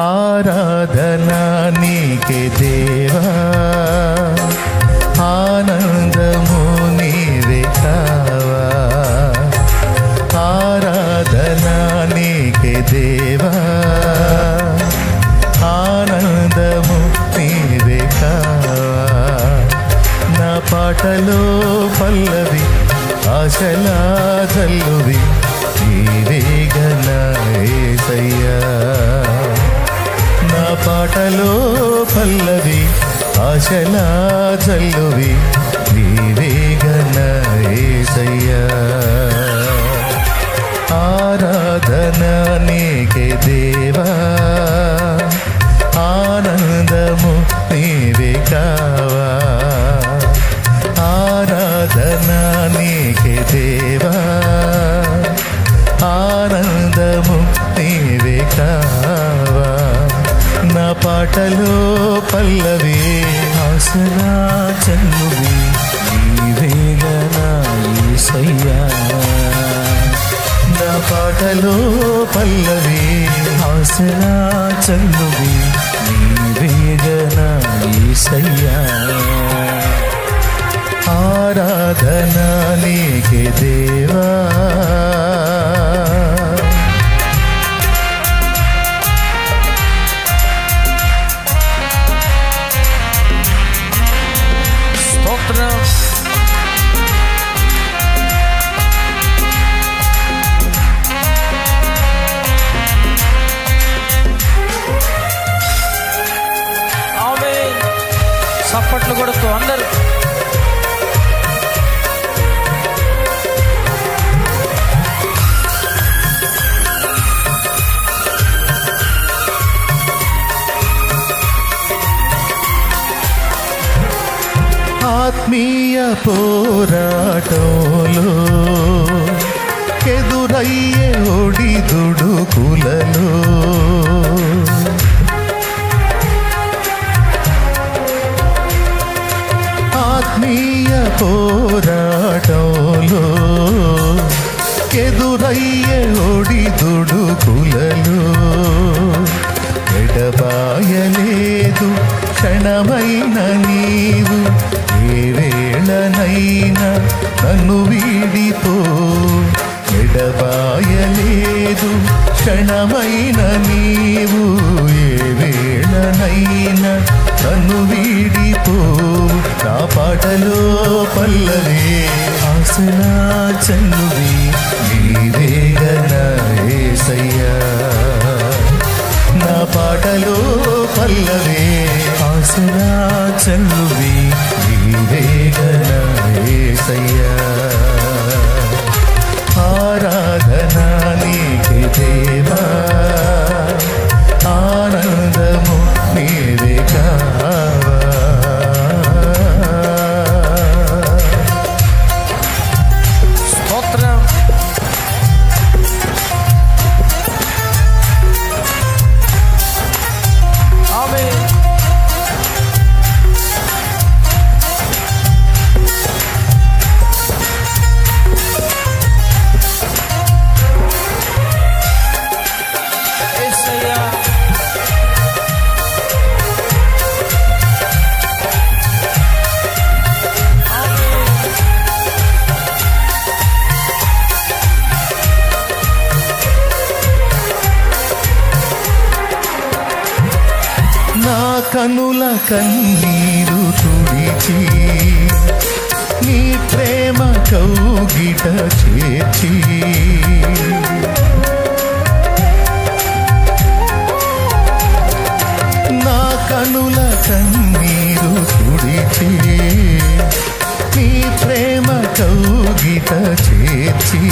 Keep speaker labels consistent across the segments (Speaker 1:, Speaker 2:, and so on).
Speaker 1: ఆరాధనా నీకే దేవా, ఆనందము నీవే కావా. ఆరాధనా నీకే దేవా, ఆనందము నీవే కావా. నా పాటలో పల్లవి ఆశలా జల్లువి నీవేగన యేసయ్యా. నా పాటలో పల్లవి ఆశలా జల్లువి నీవేగన యేసయ్యా. ఆరాధనా నీకే దేవా, ఆనందము నీవే కావా. ఆరాధనా నీకే దేవా, ఆనందము నీవే కావా. నా పాటలో పల్లవి ఆశలా జల్లువి నీవేగన యేసయ్యా. నా పాటలో పల్లవి ఆశలా జల్లువి నీవేగన యేసయ్యా. ఆరాధనా నీకే దేవా.
Speaker 2: స్తోత్రం. ఆమేన్. చప్పట్లు కొడుతూ అందరూ
Speaker 1: ఆత్మీయ పోరాటంలో ఎదురయ్యే ఒడిదుడుకులలో ఆత్మీయ పోరాటంలో ఎదురయ్యే ఒడిదుడుకులలో ఎడబాయలేదు క్షణమైన నీవు. ఏ వేళనైనా నన్ను వీడిపో. ఎడబాయలేదు క్షణమైన నీవు. ఏ వేళనైనా నన్ను వీడిపో. నా పాటలో పల్లవి ఆశలా జల్లువి నీవేగన యేసయ్యా. నా పాటలో పల్లవి ఆశలా జల్లువి నీవేగన యేసయ్యా. ఆరాధనా నీకే దేవా, ఆనందము నీవే కావా.
Speaker 2: స్తోత్రం. ఆమేన్. యేసయ్యా.
Speaker 1: నా కనుల కన్నీరు తుడిచి నీ ప్రేమ కౌగిట చేర్చి నా కనుల కన్నీరు తుడిచి నీ ప్రేమ కౌగిట చేర్చి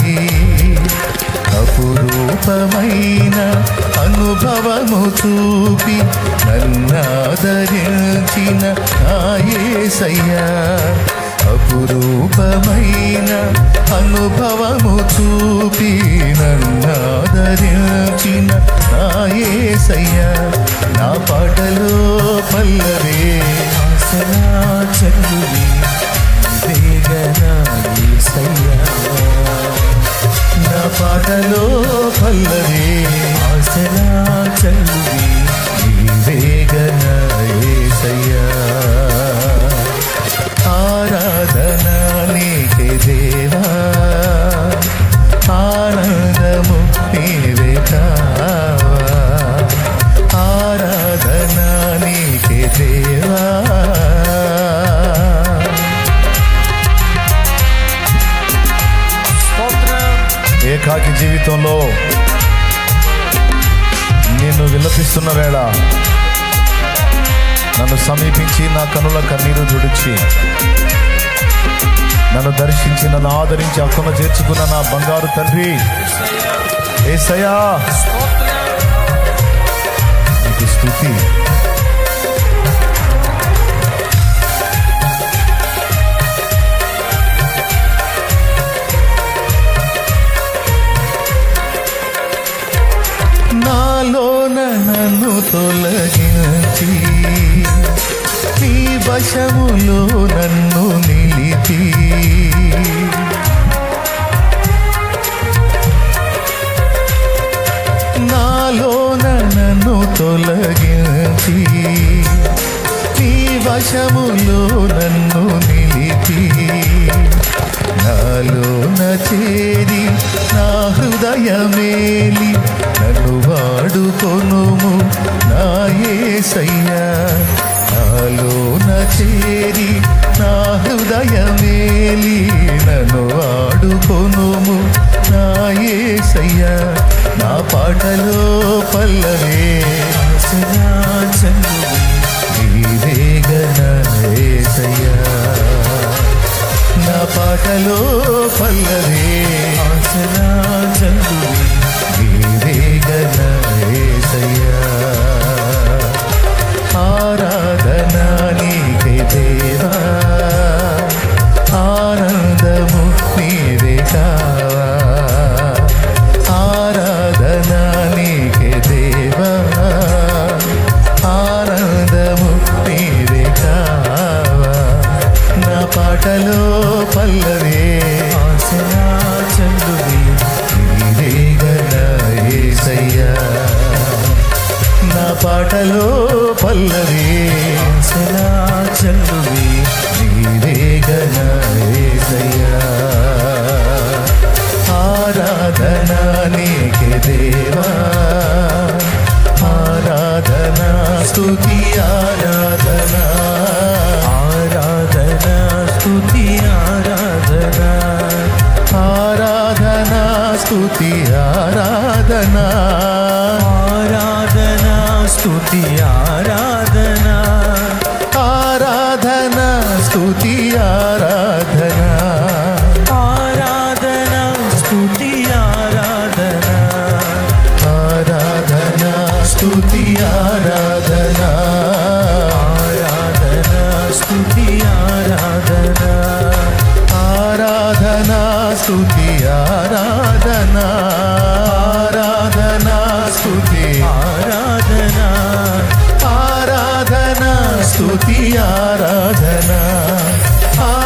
Speaker 1: అపురూపమైన అనుభవము చూపి నన్నాదరించిన నా యేసయ్యా. అపురూపమైన అనుభవము చూపి నన్నాదరించిన నా యేసయ్యా. నా పాటలో పల్లవి ఆశలా జల్లువి నీవేగన యేసయ్యా. నా పాటలో పల్లవి ఆశలా చల్లువి జీవితంలో నేను విలపిస్తున్న వేళ నన్ను సమీపించి నా కనుల కన్నీరు తుడిచి నన్ను దర్శించి నన్ను ఆదరించి అక్కున చేర్చుకున్న నా బంగారు తండ్రి యేసయ్యా నీకు స్తుతి. నాలోన నన్ను తొలగించి నీ వశములో నన్ను నిలిపి నాలోన నన్ను తొలగించి నీ వశములో నన్ను నిలిపి నాలోన చేరి నా హృదయమేలి నన్ను వాడుకొనుము నా యేసయ్యా. నాలోన చేరి నా హృదయమేలి నన్ను వాడుకొనుము నా యేసయ్యా. నా పాటలో పల్లవే నీవేగ నా యేసయ్యా. నా పాటలో పల్లవే నీవేగ నా యేసయ్యా. ఆరాధన నీకే దేవా, ఆనందము నీవే కావా. ఆరాధన నీకే దేవా, ఆనందము నీవే కావా. నా పాటలో పల్లవే నీవేగ నా యేసయ్యా. నా పాటలో పల్లవి నీవేగ నా యేసయ్యా. ఆరాధన నీకే దేవా, ఆరాధన స్తుతి ఆరాధన, ఆరాధన స్తుతి ఆరాధన, ఆరాధన స్తుతి ఆరాధన, ఆరాధన స్తుతి ఆరాధన, ఆరాధన స్తుతి ఆరాధన, ఆరాధన స్తుతి ఆరాధన, ఆరాధన స్తుతి ఆరాధన, ఆరాధన స్తుతి ఆరాధన, ఆరాధన స్తుతి ఆరాధన, ఆరాధన స్తుతి ఆరాధన, ఆరాధన స్తుతి ఆరాధన,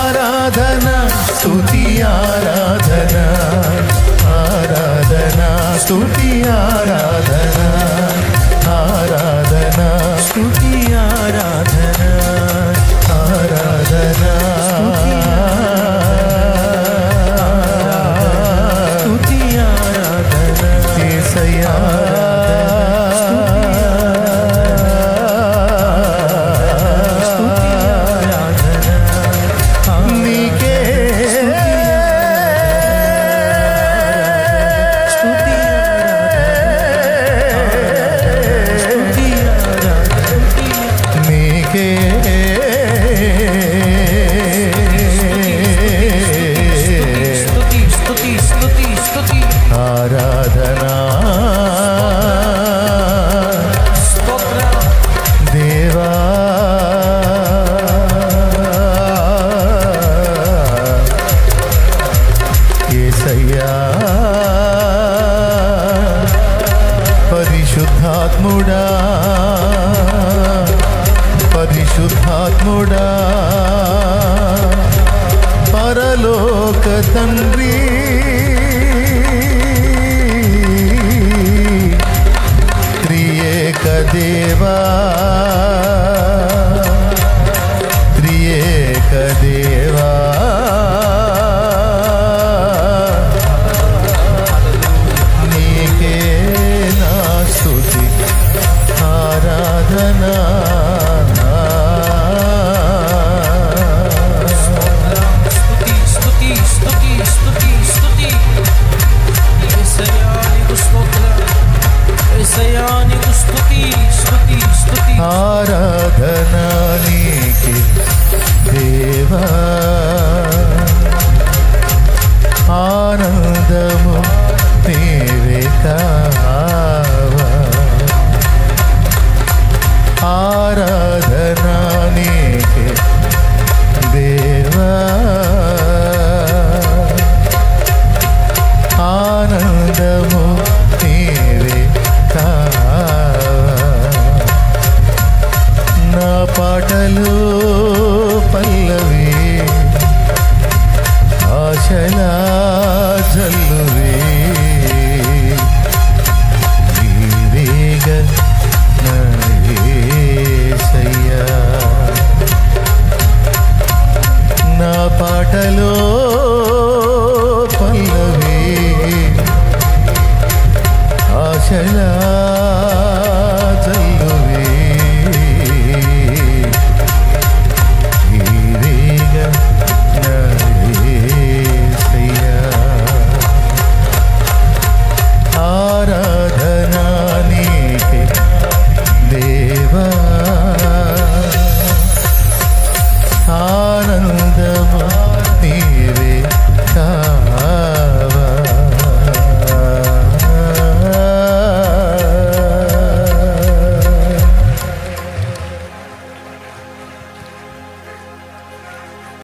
Speaker 1: ఆరాధన స్తుతి ఆరాధన, ఆరాధన స్తుతి ఆరాధన, ఆరాధన స్తుతి ఆరాధన, ఆరాధన స్తుతి ఆరాధన యేసయ్యా. ఆరాధనా దేవా, యేసయ్యా. పరిశుద్ధాత్ముడా, పరిశుద్ధాత్ముడా, పరలోక తండ్రి, త్రియేక దేవా, త్రియేక దేవా, నీకే నా స్తుతి ఆరాధన,
Speaker 2: స్తుతి స్తుతి స్తుతి స్తుతి స్తుతి యేసయ్యా. నీకు స్తుతి స్తుతి స్తుతి.
Speaker 1: ఆరాధన నీకే దేవా, ఆనందము నీవే కావా. ఆరాధన నీకే దేవా,